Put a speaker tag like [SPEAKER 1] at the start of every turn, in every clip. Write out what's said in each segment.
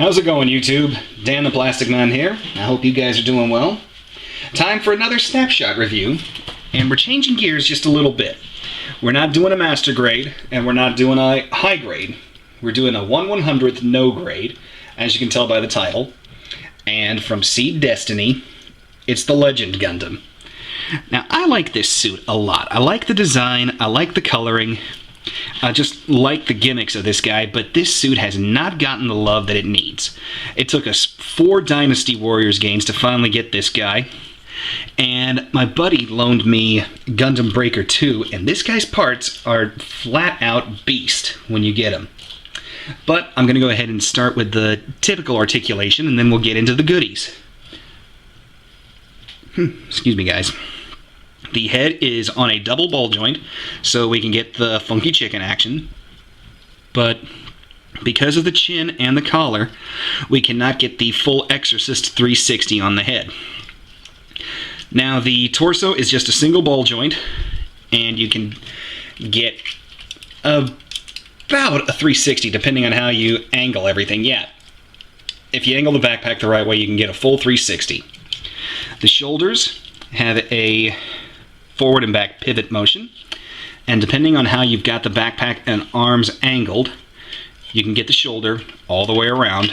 [SPEAKER 1] How's it going, YouTube? Dan the Plastic Man here. I hope you guys are doing well. Time for another Snapshot review, and we're changing gears just a little bit. We're not doing a master grade, and we're not doing a high grade. We're doing a 1/100th no grade, as you can tell by the title. And from Seed Destiny, it's the Legend Gundam. Now, I like this suit a lot. I like the design, I like the coloring, I just like the gimmicks of this guy, but this suit has not gotten the love that it needs. It took us 4 Dynasty Warriors games to finally get this guy, and my buddy loaned me Gundam Breaker 2, and this guy's parts are flat out beast when you get them. But I'm going to go ahead and start with the typical articulation, and then we'll get into the goodies. Excuse me, guys. The head is on a double ball joint, so we can get the funky chicken action. But because of the chin and the collar, we cannot get the full Exorcist 360 on the head. Now, the torso is just a single ball joint, and you can get about a 360 depending on how you angle everything. Yeah, if you angle the backpack the right way, you can get a full 360. The shoulders have a forward and back pivot motion, and depending on how you've got the backpack and arms angled, you can get the shoulder all the way around.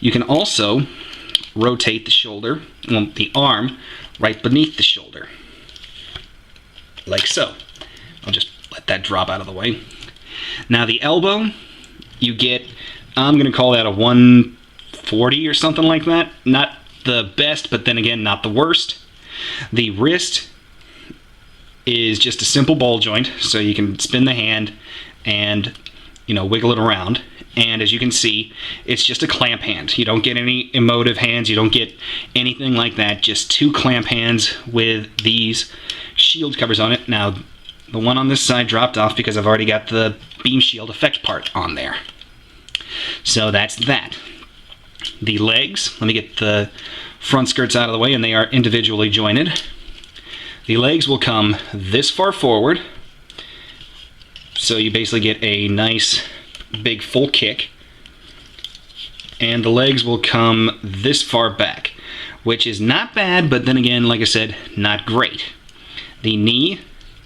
[SPEAKER 1] You can also rotate the shoulder, well, the arm, right beneath the shoulder, like so. I'll just let that drop out of the way. Now the elbow, you get, I'm going to call that a 140 or something like that. Not the best, but then again, not the worst. The wrist is just a simple ball joint, so you can spin the hand and, wiggle it around. And as you can see, it's just a clamp hand. You don't get any emotive hands, you don't get anything like that, just 2 clamp hands with these shield covers on it. Now, the one on this side dropped off because I've already got the beam shield effect part on there. So that's that. The legs, let me get the front skirts out of the way, and they are individually jointed. The legs will come this far forward, so you basically get a nice big full kick, and the legs will come this far back, which is not bad, but then again, like I said, not great. The knee,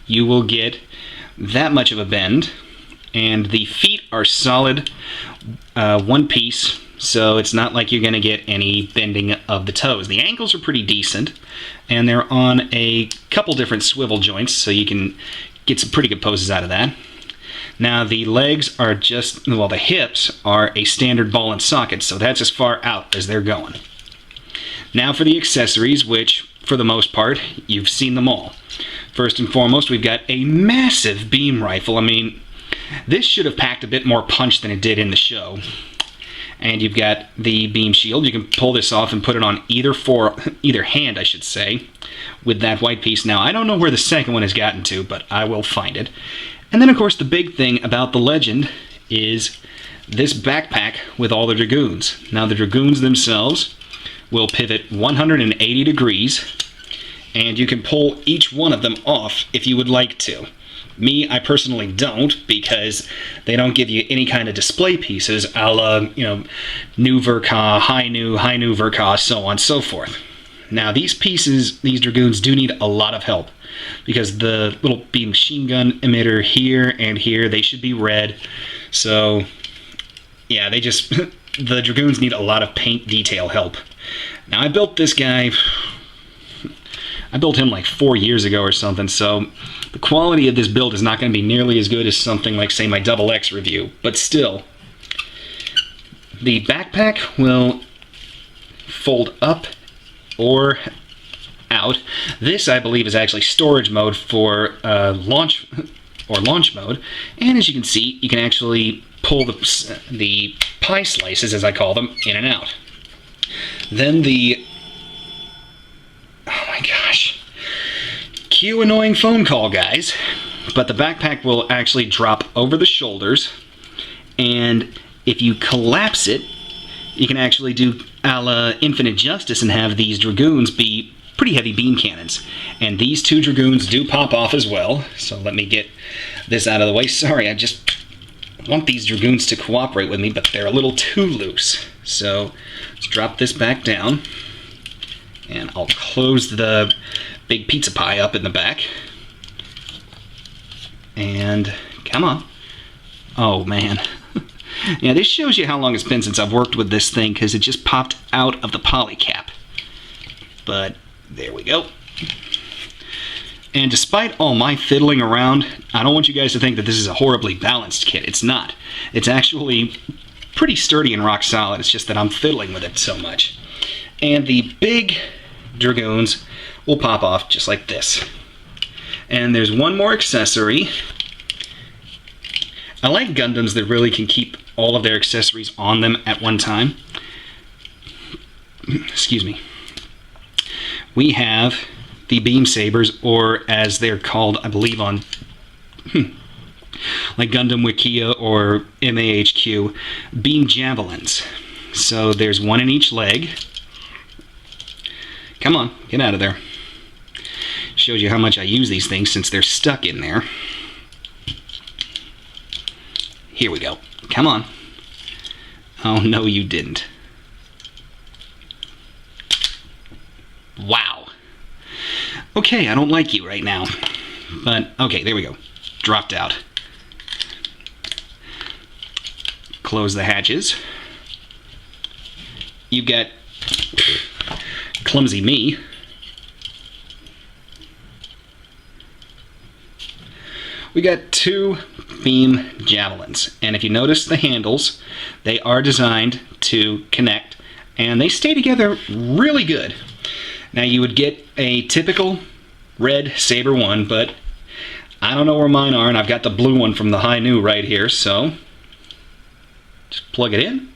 [SPEAKER 1] you will get that much of a bend, and the feet are solid one piece, so it's not like you're going to get any bending of the toes. The ankles are pretty decent, and they're on a couple different swivel joints, so you can get some pretty good poses out of that. Now the legs are just, well, the hips are a standard ball and socket, so that's as far out as they're going. Now for the accessories, which for the most part, you've seen them all. First and foremost, we've got a massive beam rifle. I mean, this should have packed a bit more punch than it did in the show. And you've got the beam shield. You can pull this off and put it on either hand, I should say, with that white piece. Now, I don't know where the second one has gotten to, but I will find it. And then, of course, the big thing about the Legend is this backpack with all the Dragoons. Now, the Dragoons themselves will pivot 180 degrees, and you can pull each one of them off if you would like to. Me, I personally don't, because they don't give you any kind of display pieces, a la, new Verka, high new Verka, so on and so forth. Now, these pieces, these Dragoons, do need a lot of help, because the little beam machine gun emitter here and here, they should be red. So, yeah, they just, the Dragoons need a lot of paint detail help. Now, I built this guy, I built him like 4 years ago or something, so the quality of this build is not going to be nearly as good as something like, say, my Double X review, but still. The backpack will fold up or out. This, I believe, is actually storage mode for launch mode, and as you can see, you can actually pull the pie slices, as I call them, in and out. Then the, oh my gosh, cue annoying phone call, guys. But the backpack will actually drop over the shoulders, and if you collapse it, you can actually do a la Infinite Justice and have these Dragoons be pretty heavy beam cannons. And these 2 Dragoons do pop off as well, so let me get this out of the way. Sorry, I just want these Dragoons to cooperate with me, but they're a little too loose. So let's drop this back down, and I'll close the big pizza pie up in the back. And come on. Oh man. Yeah, this shows you how long it's been since I've worked with this thing, because it just popped out of the poly cap. But there we go. And despite all my fiddling around, I don't want you guys to think that this is a horribly balanced kit. It's not. It's actually pretty sturdy and rock solid. It's just that I'm fiddling with it so much. And the big Dragoons will pop off just like this. And there's one more accessory. I like Gundams that really can keep all of their accessories on them at one time. Excuse me. We have the beam sabers, or as they're called, I believe, on like Gundam Wikia or MAHQ, beam javelins. So there's one in each leg. Come on, get out of there. Shows you how much I use these things since they're stuck in there. Here we go. Come on. Oh, no, you didn't. Wow. Okay, I don't like you right now. But, okay, there we go. Dropped out. Close the hatches. You got clumsy me. We got two beam javelins, and if you notice the handles, they are designed to connect, and they stay together really good. Now you would get a typical red Saber one, but I don't know where mine are, and I've got the blue one from the High New right here, so just plug it in.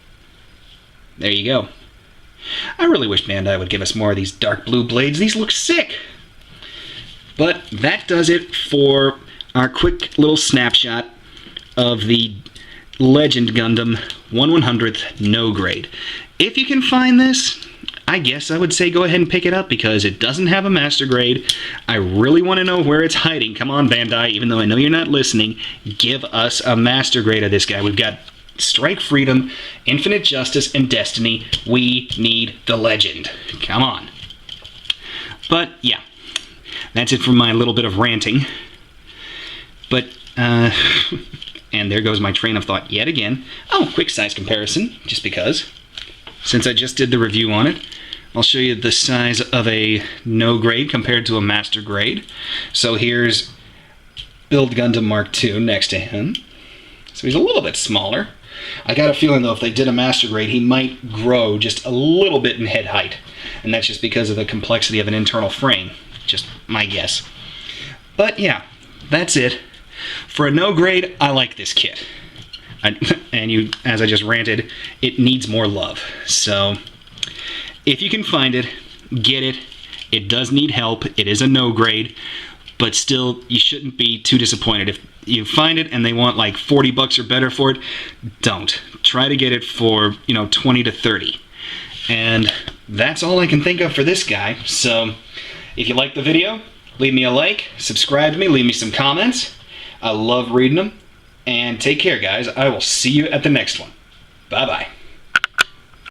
[SPEAKER 1] There you go. I really wish Bandai would give us more of these dark blue blades. These look sick. But that does it for our quick little snapshot of the Legend Gundam 1/100th no grade. If you can find this, I guess I would say go ahead and pick it up, because it doesn't have a master grade. I really want to know where it's hiding. Come on, Bandai, even though I know you're not listening, give us a master grade of this guy. We've got Strike Freedom, Infinite Justice, and Destiny. We need the Legend. Come on. But yeah, that's it for my little bit of ranting. But, and there goes my train of thought yet again. Oh, quick size comparison, just because. Since I just did the review on it, I'll show you the size of a no grade compared to a master grade. So here's Build Gundam Mark II next to him. So he's a little bit smaller. I got a feeling, though, if they did a master grade, he might grow just a little bit in head height. And that's just because of the complexity of an internal frame. Just my guess. But yeah, that's it. For a no grade, I like this kit. And as I just ranted, it needs more love. So if you can find it, get it. It does need help. It is a no grade, but still, you shouldn't be too disappointed. If you find it and they want like 40 bucks or better for it, don't. Try to get it for, 20 to 30. And that's all I can think of for this guy. So if you like the video, leave me a like, subscribe to me, leave me some comments. I love reading them. And take care, guys. I will see you at the next one. Bye-bye.